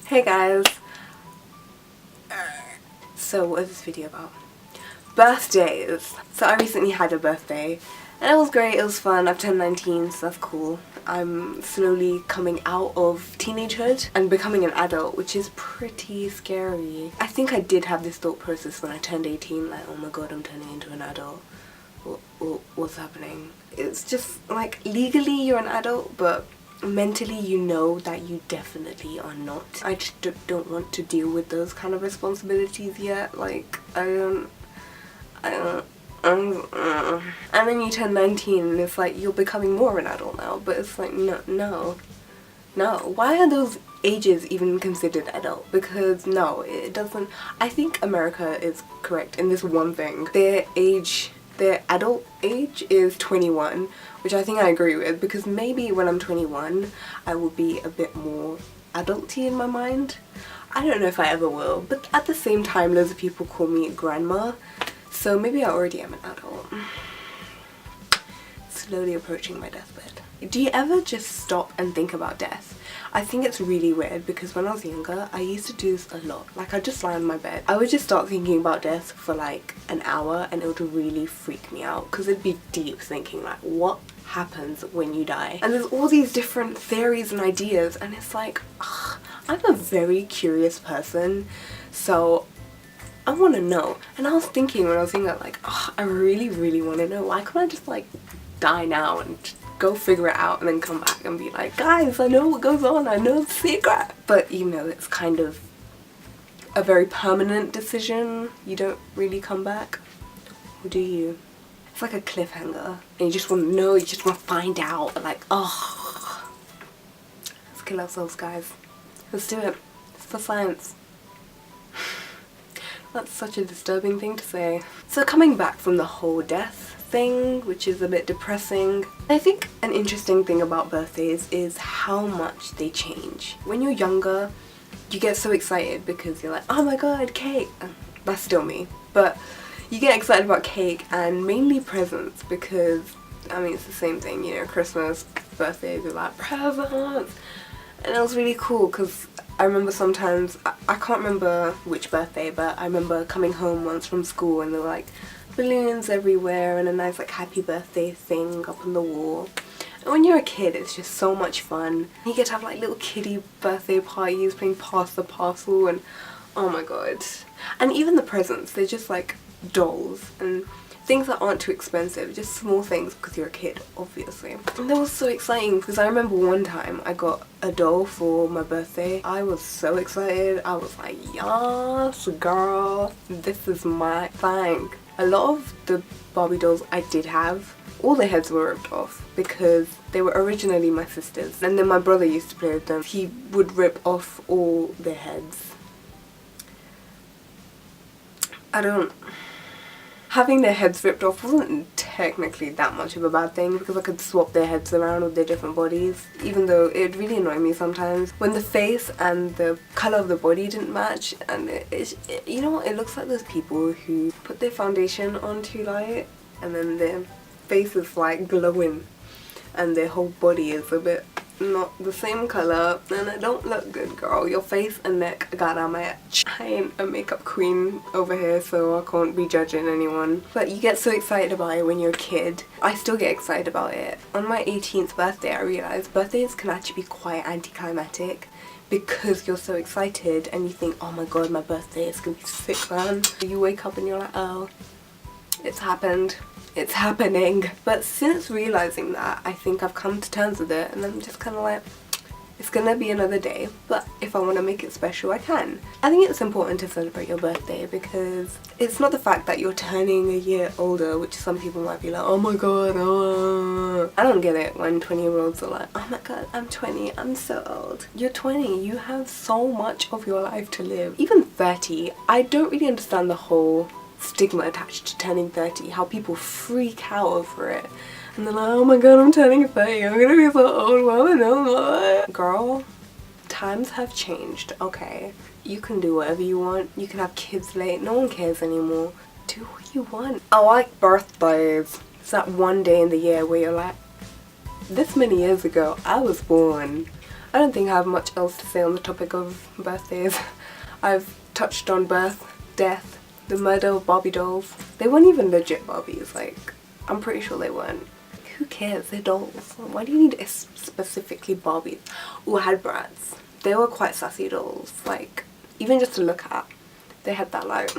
Hey guys! So what is this video about? Birthdays! So I recently had a birthday and it was great, it was fun. I've turned 19, so that's cool. I'm slowly coming out of teenagehood and becoming an adult, which is pretty scary. I think I did have this thought process when I turned 18, like, oh my god, I'm turning into an adult. What's happening? It's just like, legally you're an adult, but mentally you know that you definitely are not. I just don't want to deal with those kind of responsibilities yet. Like, and then you turn 19 and it's like you're becoming more of an adult now, but it's like no. Why are those ages even considered adult? Because no, it doesn't. I think America is correct in this one thing. Their adult age is 21, which I think I agree with, because maybe when I'm 21 I will be a bit more adulty in my mind. I don't know if I ever will, but at the same time loads of people call me grandma, so maybe I already am an adult. Slowly approaching my deathbed. Do you ever just stop and think about death? I think it's really weird because when I was younger I used to do this a lot. Like, I'd just lie on my bed, I would just start thinking about death for like an hour and it would really freak me out because it'd be deep thinking, like, what happens when you die? And there's all these different theories and ideas and it's like, ugh, I'm a very curious person, so I want to know. And I was thinking when I was younger, like, oh, I really want to know. Why can't I just like die now and just go figure it out and then come back and be like, guys, I know what goes on, I know the secret. But you know, it's kind of a very permanent decision. You don't really come back, or do you? It's like a cliffhanger and you just want to know, you just want to find out. Like, oh, let's kill ourselves, guys. Let's do it. It's for science. That's such a disturbing thing to say. So coming back from the whole death thing, which is a bit depressing, I think an interesting thing about birthdays is how much they change. When you're younger, you get so excited because you're like, oh my god, cake! That's still me. But you get excited about cake and mainly presents because, I mean, it's the same thing, you know, Christmas, birthdays, you're like, presents! And it was really cool because I remember sometimes, I can't remember which birthday, but I remember coming home once from school and there were like balloons everywhere and a nice like happy birthday thing up on the wall. And when you're a kid it's just so much fun. You get to have like little kiddie birthday parties, playing pass the parcel, and oh my god. And even the presents, they're just like dolls and things that aren't too expensive, just small things because you're a kid, obviously. And that was so exciting because I remember one time I got a doll for my birthday. I was so excited. I was like, yes girl, this is my thing. A lot of the Barbie dolls I did have, all the heads were ripped off because they were originally my sister's, and then my brother used to play with them. He would rip off all their heads. Having their heads ripped off wasn't technically that much of a bad thing because I could swap their heads around with their different bodies, even though it really annoyed me sometimes when the face and the colour of the body didn't match. And you know what, it looks like those people who put their foundation on too light and then their face is like glowing and their whole body is a bit not the same colour, and it don't look good, girl. Your face and neck gotta match. I ain't a makeup queen over here, so I can't be judging anyone, but you get so excited about it when you're a kid. I still get excited about it. On my 18th birthday I realised birthdays can actually be quite anticlimactic because you're so excited and you think, oh my god, my birthday is gonna be sick, man. You wake up and you're like, oh, it's happened. It's happening. But since realising that, I think I've come to terms with it and I'm just kind of like, it's gonna be another day, but if I want to make it special I can. I think it's important to celebrate your birthday because it's not the fact that you're turning a year older, which some people might be like, oh my god, oh. I don't get it when 20-year-olds are like, oh my god, I'm 20, I'm so old. You're 20, you have so much of your life to live. Even 30, I don't really understand the whole stigma attached to turning 30, how people freak out over it and they're like, oh my god, I'm turning 30, I'm gonna be so old, mama, no. Girl, times have changed, okay? You can do whatever you want, you can have kids late, no one cares anymore. Do what you want. I like birthdays. It's that one day in the year where you're like, this many years ago I was born. I don't think I have much else to say on the topic of birthdays. I've touched on birth, death, the murder of Barbie dolls. They weren't even legit Barbies, like, I'm pretty sure they weren't. Who cares? They're dolls. Why do you need specifically Barbies? Ooh, I had brats. They were quite sassy dolls, like, even just to look at. They had that, like,